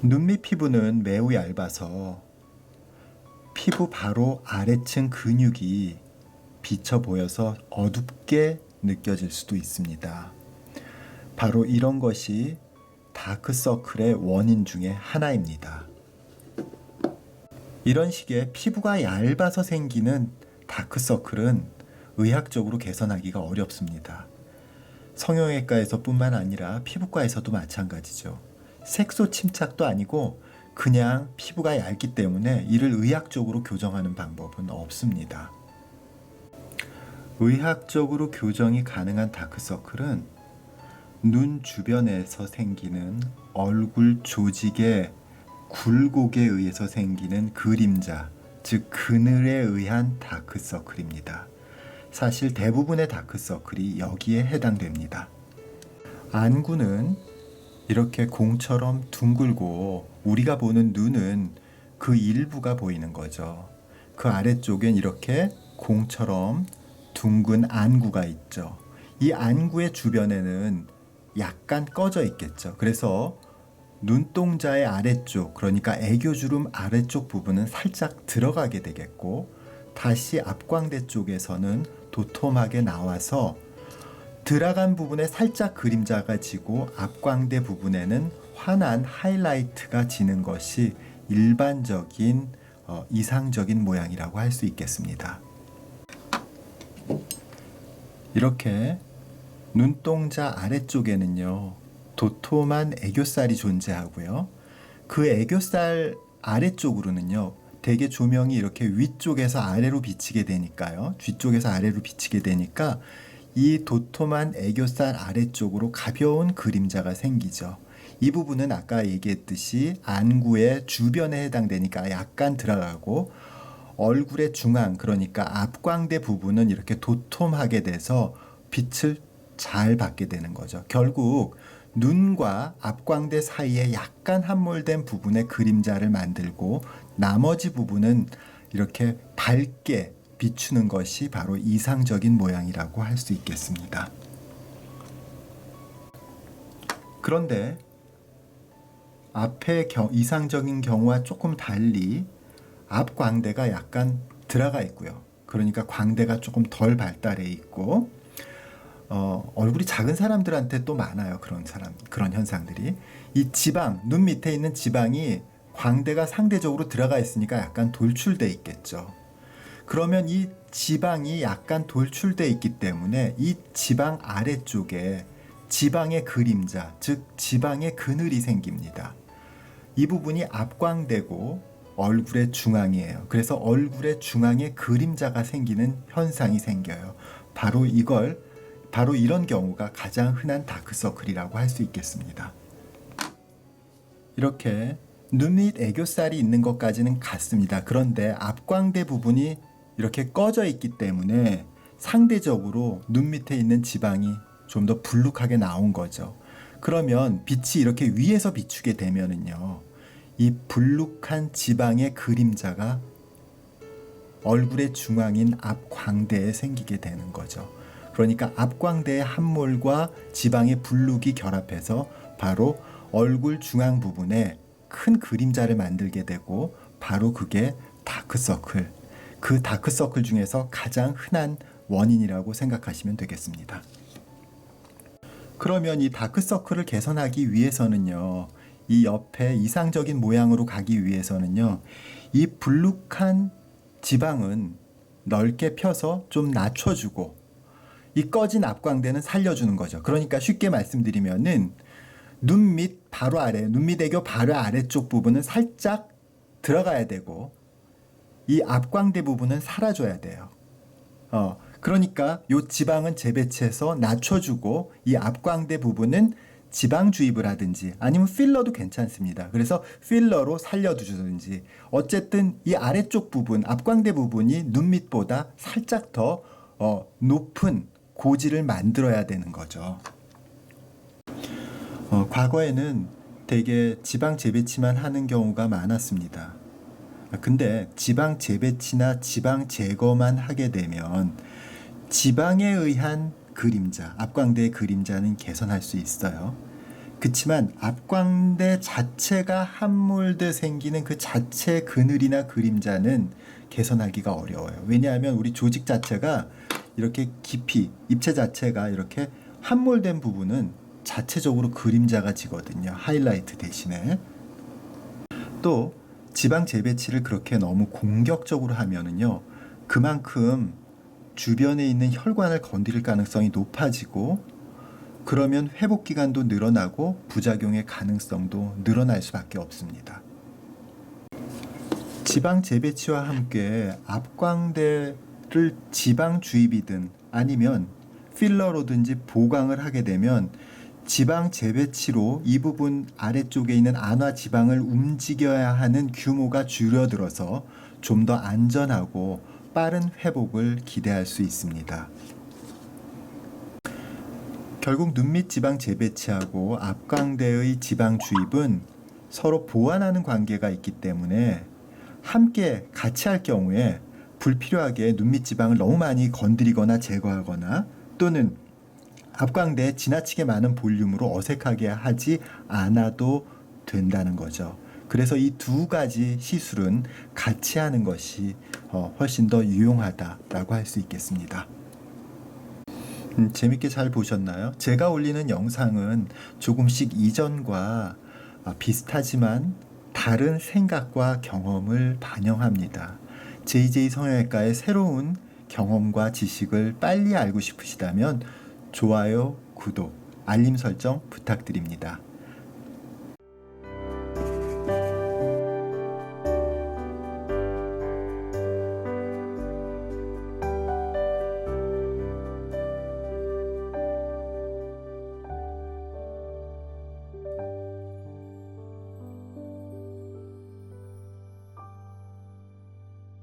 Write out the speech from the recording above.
눈 밑 피부는 매우 얇아서 피부 바로 아래층 근육이 비쳐 보여서 어둡게 느껴질 수도 있습니다. 바로 이런 것이 다크서클의 원인 중에 하나입니다. 이런 식의 피부가 얇아서 생기는 다크서클은 의학적으로 개선하기가 어렵습니다. 성형외과에서 뿐만 아니라 피부과에서도 마찬가지죠. 색소 침착도 아니고 그냥 피부가 얇기 때문에 이를 의학적으로 교정하는 방법은 없습니다. 의학적으로 교정이 가능한 다크서클은 눈 주변에서 생기는 얼굴 조직의 굴곡에 의해서 생기는 그림자, 즉 그늘에 의한 다크서클입니다. 사실 대부분의 다크서클이 여기에 해당됩니다. 안구는 이렇게 공처럼 둥글고 우리가 보는 눈은 그 일부가 보이는 거죠. 그 아래쪽엔 이렇게 공처럼 둥근 안구가 있죠. 이 안구의 주변에는 약간 꺼져 있겠죠. 그래서 눈동자의 아래쪽, 그러니까 애교주름 아래쪽 부분은 살짝 들어가게 되겠고, 다시 앞광대 쪽에서는 도톰하게 나와서 들어간 부분에 살짝 그림자가 지고 앞광대 부분에는 환한 하이라이트가 지는 것이 일반적인 이상적인 모양이라고 할 수 있겠습니다. 이렇게 눈동자 아래쪽에는요, 도톰한 애교살이 존재하고요. 그 애교살 아래쪽으로는요, 대개 조명이 이렇게 위쪽에서 아래로 비치게 되니까요. 뒤쪽에서 아래로 비치게 되니까 이 도톰한 애교살 아래쪽으로 가벼운 그림자가 생기죠. 이 부분은 아까 얘기했듯이 안구의 주변에 해당되니까 약간 들어가고, 얼굴의 중앙, 그러니까 앞광대 부분은 이렇게 도톰하게 돼서 빛을 잘 받게 되는 거죠. 결국 눈과 앞광대 사이에 약간 함몰된 부분에 그림자를 만들고 나머지 부분은 이렇게 밝게 비추는 것이 바로 이상적인 모양이라고 할 수 있겠습니다. 그런데 앞의 이상적인 경우와 조금 달리 앞광대가 약간 들어가 있고요. 그러니까 광대가 조금 덜 발달해 있고, 얼굴이 작은 사람들한테 또 많아요. 그런 현상들이. 이 지방, 눈 밑에 있는 지방이 광대가 상대적으로 들어가 있으니까 약간 돌출돼 있겠죠. 그러면 이 지방이 약간 돌출돼 있기 때문에 이 지방 아래쪽에 지방의 그림자, 즉 지방의 그늘이 생깁니다. 이 부분이 앞광대고 얼굴의 중앙이에요. 그래서 얼굴의 중앙에 그림자가 생기는 현상이 생겨요. 바로 이런 경우가 가장 흔한 다크서클이라고 할 수 있겠습니다. 이렇게 눈 밑 애교살이 있는 것까지는 같습니다. 그런데 앞광대 부분이 이렇게 꺼져 있기 때문에 상대적으로 눈 밑에 있는 지방이 좀 더 불룩하게 나온 거죠. 그러면 빛이 이렇게 위에서 비추게 되면은요, 이 불룩한 지방의 그림자가 얼굴의 중앙인 앞광대에 생기게 되는 거죠. 그러니까 앞광대의 함몰과 지방의 불룩이 결합해서 바로 얼굴 중앙 부분에 큰 그림자를 만들게 되고, 바로 그게 다크서클, 그 다크서클 중에서 가장 흔한 원인이라고 생각하시면 되겠습니다. 그러면 이 다크서클을 개선하기 위해서는요, 이 옆에 이상적인 모양으로 가기 위해서는요, 이 불룩한 지방은 넓게 펴서 좀 낮춰주고, 이 꺼진 앞광대는 살려주는 거죠. 그러니까 쉽게 말씀드리면은 눈 밑 바로 아래, 눈 밑 애교 바로 아래쪽 부분은 살짝 들어가야 되고, 이 앞광대 부분은 사라져야 돼요. 그러니까 요 지방은 재배치해서 낮춰주고, 이 앞광대 부분은 지방 주입을 하든지 아니면 필러도 괜찮습니다. 그래서 필러로 살려주든지, 어쨌든 이 아래쪽 부분, 앞광대 부분이 눈 밑보다 살짝 더 높은 고지를 만들어야 되는 거죠. 과거에는 대개 지방 재배치만 하는 경우가 많았습니다. 근데 지방 재배치나 지방 제거만 하게 되면 지방에 의한 그림자, 앞광대의 그림자는 개선할 수 있어요. 그치만 앞광대 자체가 함몰돼 생기는 그 자체 그늘이나 그림자는 개선하기가 어려워요. 왜냐하면 우리 조직 자체가 이렇게 깊이, 입체 자체가 이렇게 함몰된 부분은 자체적으로 그림자가 지거든요. 하이라이트 대신에. 또 지방 재배치를 그렇게 너무 공격적으로 하면은요, 그만큼 주변에 있는 혈관을 건드릴 가능성이 높아지고, 그러면 회복 기간도 늘어나고 부작용의 가능성도 늘어날 수밖에 없습니다. 지방 재배치와 함께 앞광대를 지방 주입이든 아니면 필러로든지 보강을 하게 되면 지방 재배치로 이 부분 아래쪽에 있는 안화 지방을 움직여야 하는 규모가 줄어들어서 좀 더 안전하고 빠른 회복을 기대할 수 있습니다. 결국 눈밑 지방 재배치하고 앞광대의 지방 주입은 서로 보완하는 관계가 있기 때문에 함께 같이 할 경우에 불필요하게 눈밑 지방을 너무 많이 건드리거나 제거하거나 또는 앞광대에 지나치게 많은 볼륨으로 어색하게 하지 않아도 된다는 거죠. 그래서 이 두 가지 시술은 같이 하는 것이 훨씬 더 유용하다라고 할 수 있겠습니다. 재밌게 잘 보셨나요? 제가 올리는 영상은 조금씩 이전과 비슷하지만 다른 생각과 경험을 반영합니다. JJ 성형외과의 새로운 경험과 지식을 빨리 알고 싶으시다면 좋아요, 구독, 알림 설정 부탁드립니다.